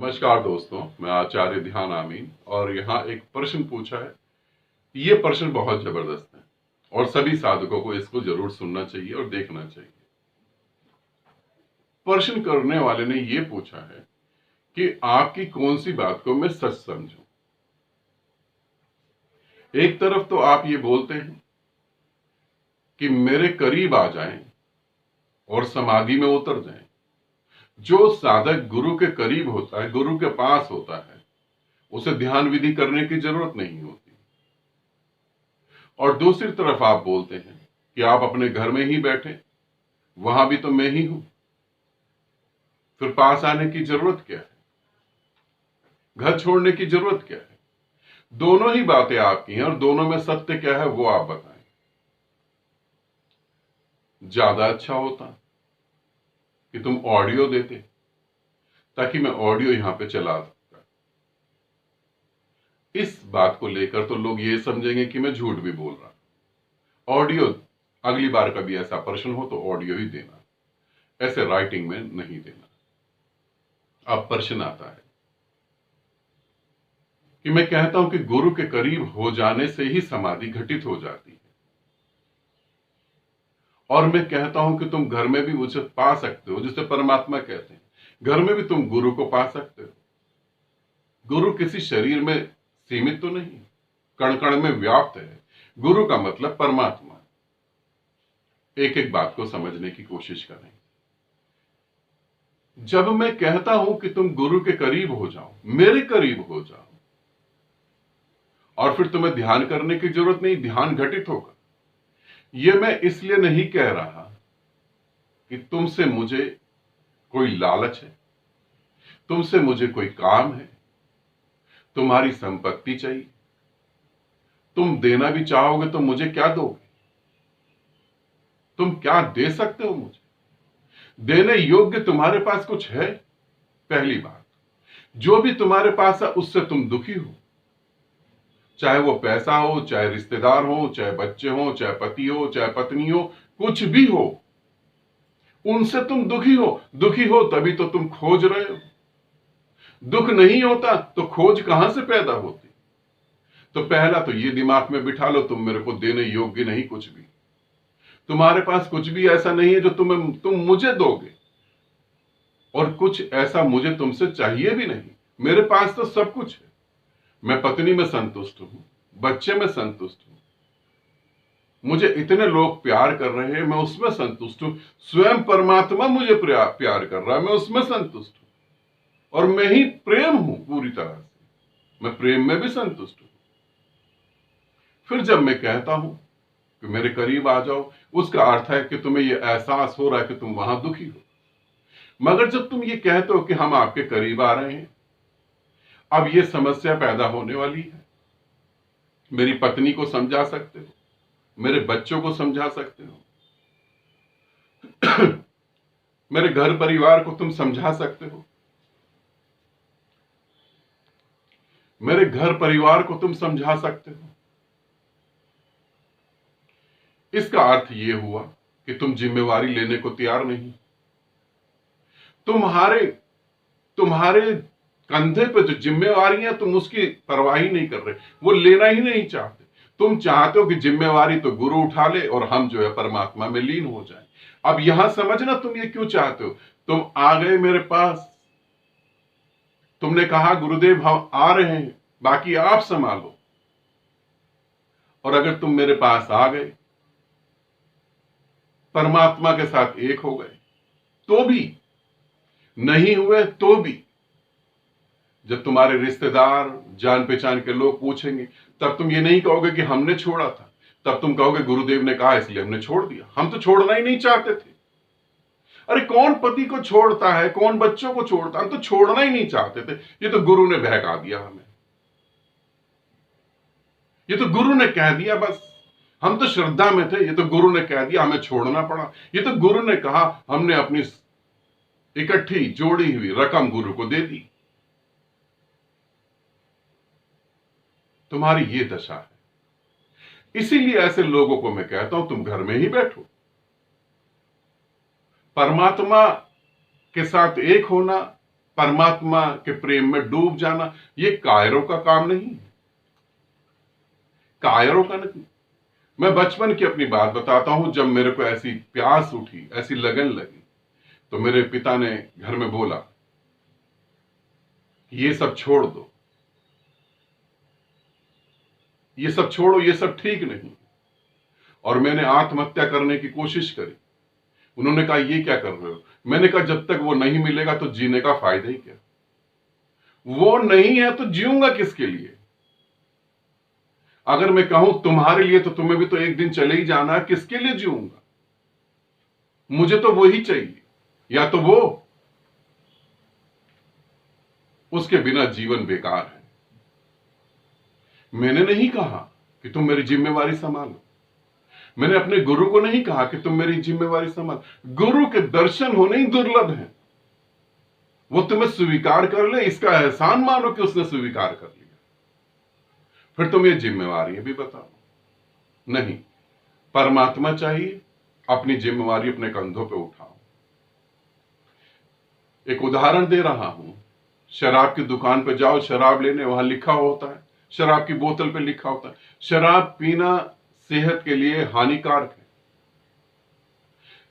नमस्कार दोस्तों, मैं आचार्य ध्यान आमीन और यहाँ एक प्रश्न पूछा है। ये प्रश्न बहुत जबरदस्त है और सभी साधकों को इसको जरूर सुनना चाहिए और देखना चाहिए। प्रश्न करने वाले ने ये पूछा है कि आपकी कौन सी बात को मैं सच समझूं। एक तरफ तो आप ये बोलते हैं कि मेरे करीब आ जाएं और समाधि में उतर जाएं। जो साधक गुरु के करीब होता है, गुरु के पास होता है, उसे ध्यान विधि करने की जरूरत नहीं होती। और दूसरी तरफ आप बोलते हैं कि आप अपने घर में ही बैठे, वहां भी तो मैं ही हूं, फिर पास आने की जरूरत क्या है, घर छोड़ने की जरूरत क्या है। दोनों ही बातें आपकी हैं और दोनों में सत्य क्या है वो आप बताएं। ज्यादा अच्छा होता कि तुम ऑडियो देते ताकि मैं ऑडियो यहां पे चला सकता। इस बात को लेकर तो लोग ये समझेंगे कि मैं झूठ भी बोल रहा। ऑडियो, अगली बार कभी ऐसा प्रश्न हो तो ऑडियो ही देना, ऐसे राइटिंग में नहीं देना। अब प्रश्न आता है कि मैं कहता हूं कि गुरु के करीब हो जाने से ही समाधि घटित हो जाती है, और मैं कहता हूं कि तुम घर में भी मुझे पा सकते हो, जिसे परमात्मा कहते हैं। घर में भी तुम गुरु को पा सकते हो। गुरु किसी शरीर में सीमित तो नहीं, कण कण में व्याप्त है। गुरु का मतलब परमात्मा। एक एक बात को समझने की कोशिश करें। जब मैं कहता हूं कि तुम गुरु के करीब हो जाओ, मेरे करीब हो जाओ, और फिर तुम्हें ध्यान करने की जरूरत नहीं, ध्यान घटित होगा, यह मैं इसलिए नहीं कह रहा कि तुमसे मुझे कोई लालच है, तुमसे मुझे कोई काम है, तुम्हारी संपत्ति चाहिए, तुम देना भी चाहोगे तो मुझे क्या दोगे, तुम क्या दे सकते हो मुझे, देने योग्य तुम्हारे पास कुछ है। पहली बात, जो भी तुम्हारे पास है उससे तुम दुखी हो, चाहे वो पैसा हो, चाहे रिश्तेदार हो, चाहे बच्चे हो, चाहे पति हो, चाहे पत्नी हो, कुछ भी हो, उनसे तुम दुखी हो। दुखी हो तभी तो तुम खोज रहे हो। दुख नहीं होता तो खोज कहां से पैदा होती। तो पहला तो ये दिमाग में बिठा लो, तुम मेरे को देने योग्य नहीं कुछ भी। तुम्हारे पास कुछ भी ऐसा नहीं है जो तुम मुझे दोगे, और कुछ ऐसा मुझे तुमसे चाहिए भी नहीं। मेरे पास तो सब कुछ है। मैं पत्नी में संतुष्ट हूं, बच्चे में संतुष्ट हूं, मुझे इतने लोग प्यार कर रहे हैं, मैं उसमें संतुष्ट हूं। स्वयं परमात्मा मुझे प्यार कर रहा है, मैं उसमें संतुष्ट हूं, और मैं ही प्रेम हूं पूरी तरह से, मैं प्रेम में भी संतुष्ट हूं। फिर जब मैं कहता हूं कि मेरे करीब आ जाओ, उसका अर्थ है कि तुम्हें यह एहसास हो रहा है कि तुम वहां दुखी हो। मगर जब तुम ये कहते हो कि हम आपके करीब आ रहे हैं, अब यह समस्या पैदा होने वाली है। मेरी पत्नी को समझा सकते हो, मेरे बच्चों को समझा सकते हो, मेरे घर परिवार को तुम समझा सकते हो, मेरे घर परिवार को तुम समझा सकते हो। इसका अर्थ यह हुआ कि तुम जिम्मेवारी लेने को तैयार नहीं। तुम्हारे कंधे पे जो जिम्मेवारियां, तुम उसकी परवाह ही नहीं कर रहे, वो लेना ही नहीं चाहते। तुम चाहते हो कि जिम्मेवारी तो गुरु उठा ले और हम जो है परमात्मा में लीन हो जाए। अब यहां समझना तुम ये क्यों चाहते हो। तुम आ गए मेरे पास, तुमने कहा गुरुदेव हम आ रहे हैं, बाकी आप संभालो। और अगर तुम मेरे पास आ गए, परमात्मा के साथ एक हो गए, तो भी नहीं हुए तो भी, जब तुम्हारे रिश्तेदार, जान पहचान के लोग पूछेंगे, तब तुम ये नहीं कहोगे कि हमने छोड़ा था, तब तुम कहोगे गुरुदेव ने कहा इसलिए हमने छोड़ दिया। हम तो छोड़ना ही नहीं चाहते थे। अरे कौन पति को छोड़ता है, कौन बच्चों को छोड़ता है, हम तो छोड़ना ही नहीं चाहते थे। ये तो गुरु ने बहका दिया हमें, ये तो गुरु ने कह दिया, बस हम तो श्रद्धा में थे, ये तो गुरु ने कह दिया हमें छोड़ना पड़ा। ये तो गुरु ने कहा, हमने अपनी इकट्ठी जोड़ी हुई रकम गुरु को दे दी। तुम्हारी ये दशा है। इसीलिए ऐसे लोगों को मैं कहता हूं तुम घर में ही बैठो। परमात्मा के साथ एक होना, परमात्मा के प्रेम में डूब जाना, ये कायरों का काम नहीं है, कायरों का नहीं। मैं बचपन की अपनी बात बताता हूं, जब मेरे को ऐसी प्यास उठी, ऐसी लगन लगी, तो मेरे पिता ने घर में बोला, ये सब छोड़ दो, ये सब छोड़ो, ये सब ठीक नहीं। और मैंने आत्महत्या करने की कोशिश करी। उन्होंने कहा ये क्या कर रहे हो? मैंने कहा जब तक वो नहीं मिलेगा तो जीने का फायदा ही क्या? वो नहीं है तो जीऊंगा किसके लिए? अगर मैं कहूं तुम्हारे लिए, तो तुम्हें भी तो एक दिन चले ही जाना है, किसके लिए जीऊंगा? मुझे तो वो ही चाहिए, या तो वो, उसके बिना जीवन बेकार है। मैंने नहीं कहा कि तुम मेरी जिम्मेवारी संभालो, मैंने अपने गुरु को नहीं कहा कि तुम मेरी जिम्मेवारी संभाल। गुरु के दर्शन होने ही दुर्लभ हैं। वो तुम्हें स्वीकार कर ले, इसका एहसान मानो कि उसने स्वीकार कर लिया, फिर तुम ये जिम्मेवारी भी बताओ। नहीं, परमात्मा चाहिए, अपनी जिम्मेवारी अपने कंधों पे उठाओ। एक उदाहरण दे रहा हूं, शराब की दुकान पे जाओ शराब लेने, वहां लिखा होता है, शराब की बोतल पे लिखा होता है, शराब पीना सेहत के लिए हानिकारक है।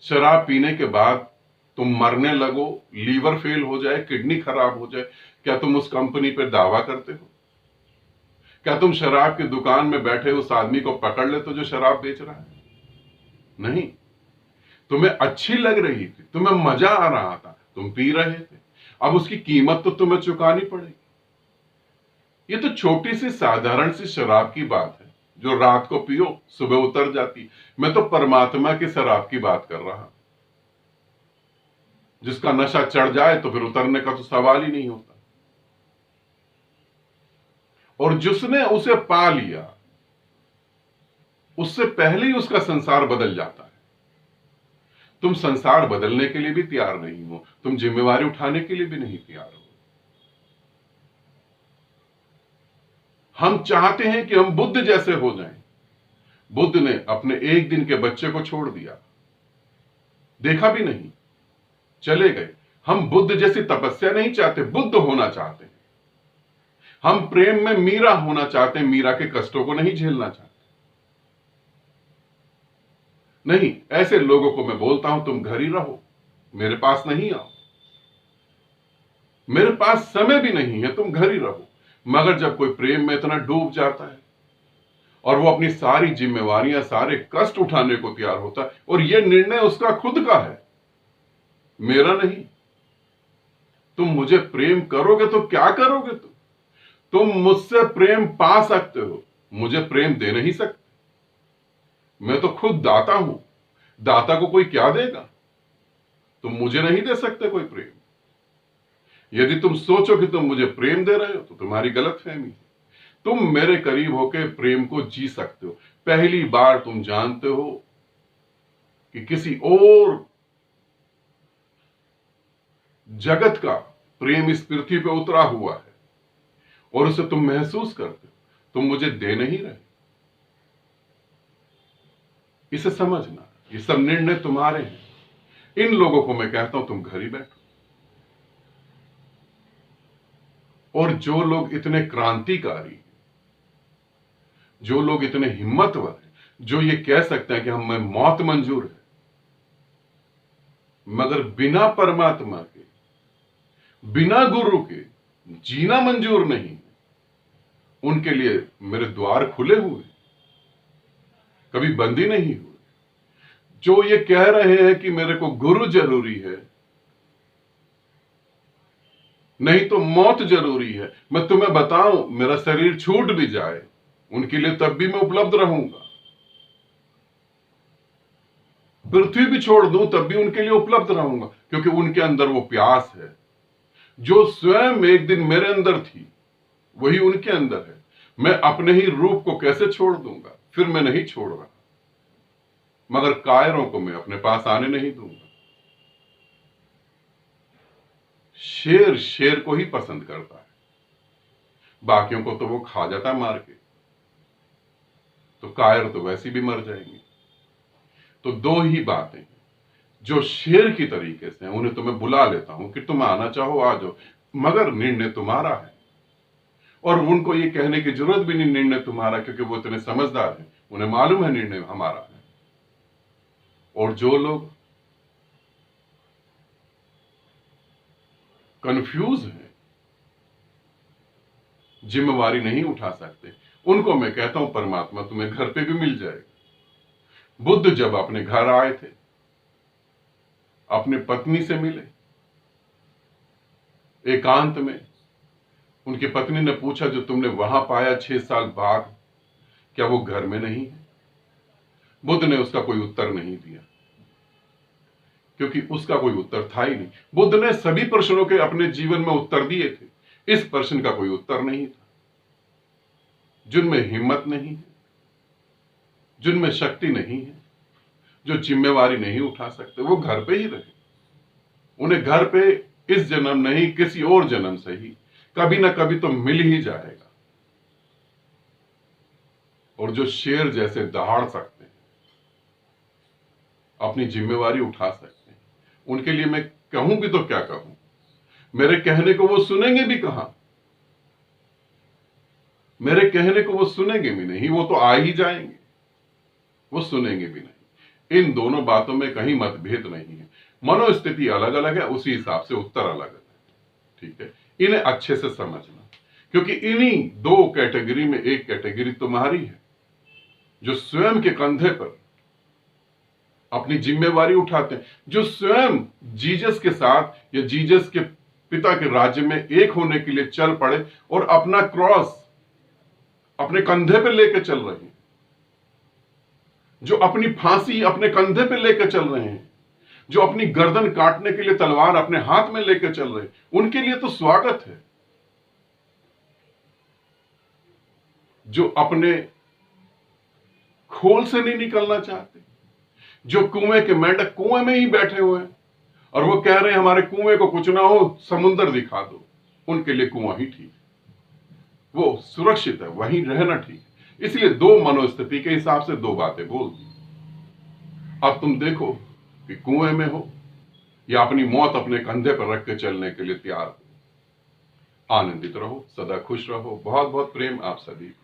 शराब पीने के बाद तुम मरने लगो, लीवर फेल हो जाए, किडनी खराब हो जाए, क्या तुम उस कंपनी पे दावा करते हो? क्या तुम शराब की दुकान में बैठे उस आदमी को पकड़ लेते जो शराब बेच रहा है? नहीं। तुम्हें अच्छी लग रही थी, तुम्हें मजा आ रहा था, तुम पी रहे थे, अब उसकी कीमत तो तुम्हें चुकानी पड़ेगी। ये तो छोटी सी साधारण सी शराब की बात है, जो रात को पियो सुबह उतर जाती। मैं तो परमात्मा की शराब की बात कर रहा, जिसका नशा चढ़ जाए तो फिर उतरने का तो सवाल ही नहीं होता। और जिसने उसे पा लिया, उससे पहले ही उसका संसार बदल जाता है। तुम संसार बदलने के लिए भी तैयार नहीं हो, तुम जिम्मेवारी उठाने के लिए भी नहीं तैयार हो। हम चाहते हैं कि हम बुद्ध जैसे हो जाएं। बुद्ध ने अपने एक दिन के बच्चे को छोड़ दिया, देखा भी नहीं, चले गए। हम बुद्ध जैसी तपस्या नहीं चाहते, बुद्ध होना चाहते हैं। हम प्रेम में मीरा होना चाहते हैं, मीरा के कष्टों को नहीं झेलना चाहते। नहीं, ऐसे लोगों को मैं बोलता हूं तुम घर ही रहो, मेरे पास नहीं आओ, मेरे पास समय भी नहीं है, तुम घर ही रहो। मगर जब कोई प्रेम में इतना डूब जाता है और वो अपनी सारी जिम्मेवारियां, सारे कष्ट उठाने को तैयार होता है, और ये निर्णय उसका खुद का है, मेरा नहीं। तुम मुझे प्रेम करोगे तो क्या करोगे? तुम मुझसे प्रेम पा सकते हो, मुझे प्रेम दे नहीं सकते। मैं तो खुद दाता हूं, दाता को कोई क्या देगा? तुम मुझे नहीं दे सकते कोई प्रेम। यदि तुम सोचो कि तुम मुझे प्रेम दे रहे हो तो तुम्हारी गलतफहमी है। तुम मेरे करीब होकर प्रेम को जी सकते हो। पहली बार तुम जानते हो कि किसी और जगत का प्रेम इस पृथ्वी पे उतरा हुआ है, और उसे तुम महसूस करते हो, तुम मुझे दे नहीं रहे। इसे समझना, ये सब निर्णय तुम्हारे हैं। इन लोगों को मैं कहता हूं तुम घर ही बैठो। और जो लोग इतने क्रांतिकारी, जो लोग इतने हिम्मतवर हैं, जो ये कह सकते हैं कि हमें मौत मंजूर है, मगर बिना परमात्मा के, बिना गुरु के जीना मंजूर नहीं, उनके लिए मेरे द्वार खुले हुए, कभी बंदी नहीं हुए। जो ये कह रहे हैं कि मेरे को गुरु जरूरी है, नहीं तो मौत जरूरी है, मैं तुम्हें बताऊं, मेरा शरीर छूट भी जाए उनके लिए तब भी मैं उपलब्ध रहूंगा। पृथ्वी भी छोड़ दूं तब भी उनके लिए उपलब्ध रहूंगा, क्योंकि उनके अंदर वो प्यास है जो स्वयं एक दिन मेरे अंदर थी, वही उनके अंदर है। मैं अपने ही रूप को कैसे छोड़ दूंगा? फिर मैं नहीं छोड़ रहा, मगर कायरों को मैं अपने पास आने नहीं दूंगा। शेर शेर को ही पसंद करता है, बाकियों को तो वो खा जाता है मार के, तो कायर तो वैसे भी मर जाएंगे। तो दो ही बातें जो शेर की तरीके से हैं, उन्हें तो मैं बुला लेता हूं कि तुम आना चाहो आ जाओ, मगर निर्णय तुम्हारा है। और उनको ये कहने की जरूरत भी नहीं निर्णय तुम्हारा, क्योंकि वो इतने समझदार हैं, उन्हें मालूम है निर्णय हमारा है। और जो लोग कंफ्यूज हैं, जिम्मेवारी नहीं उठा सकते, उनको मैं कहता हूं परमात्मा तुम्हें घर पे भी मिल जाएगा। बुद्ध जब अपने घर आए थे, अपने पत्नी से मिले एकांत में, उनकी पत्नी ने पूछा जो तुमने वहां पाया 6 साल बाद, क्या वो घर में नहीं है? बुद्ध ने उसका कोई उत्तर नहीं दिया, क्योंकि उसका कोई उत्तर था ही नहीं। बुद्ध ने सभी प्रश्नों के अपने जीवन में उत्तर दिए थे, इस प्रश्न का कोई उत्तर नहीं था। जिनमें हिम्मत नहीं है, जिनमें शक्ति नहीं है, जो जिम्मेवारी नहीं उठा सकते, वो घर पे ही रहे। उन्हें घर पे इस जन्म नहीं, किसी और जन्म से ही कभी ना कभी तो मिल ही जाएगा। और जो शेर जैसे दहाड़ सकते हैं, अपनी जिम्मेवारी उठा सकते हैं, उनके लिए मैं कहूं भी तो क्या कहूं। मेरे कहने को वो सुनेंगे भी कहां, मेरे कहने को वो सुनेंगे भी नहीं, वो तो आ ही जाएंगे, वो सुनेंगे भी नहीं। इन दोनों बातों में कहीं मतभेद नहीं है। मनोस्थिति अलग अलग है, उसी हिसाब से उत्तर अलग अलग है। ठीक है, इन्हें अच्छे से समझना, क्योंकि इन्हीं दो कैटेगरी में एक कैटेगरी तुम्हारी है, जो स्वयं के कंधे पर अपनी जिम्मेवारी उठाते हैं, जो स्वयं जीसस के साथ या जीसस के पिता के राज्य में एक होने के लिए चल पड़े और अपना क्रॉस अपने कंधे पे लेकर चल रहे हैं, जो अपनी फांसी अपने कंधे पे लेकर चल रहे हैं, जो अपनी गर्दन काटने के लिए तलवार अपने हाथ में लेकर चल रहे हैं, उनके लिए तो स्वागत है। जो अपने खोल से नहीं निकलना चाहते, जो कुएं के मेंढक कुएं में ही बैठे हुए हैं और वो कह रहे हैं हमारे कुएं को कुछ ना हो, समुंदर दिखा दो, उनके लिए कुआं ही ठीक है, वो सुरक्षित है, वहीं रहना ठीक है। इसलिए दो मनोस्थिति के हिसाब से दो बातें बोल दी। अब तुम देखो कि कुएं में हो या अपनी मौत अपने कंधे पर रख के चलने के लिए तैयार हो। आनंदित रहो, सदा खुश रहो। बहुत बहुत प्रेम आप सभी को।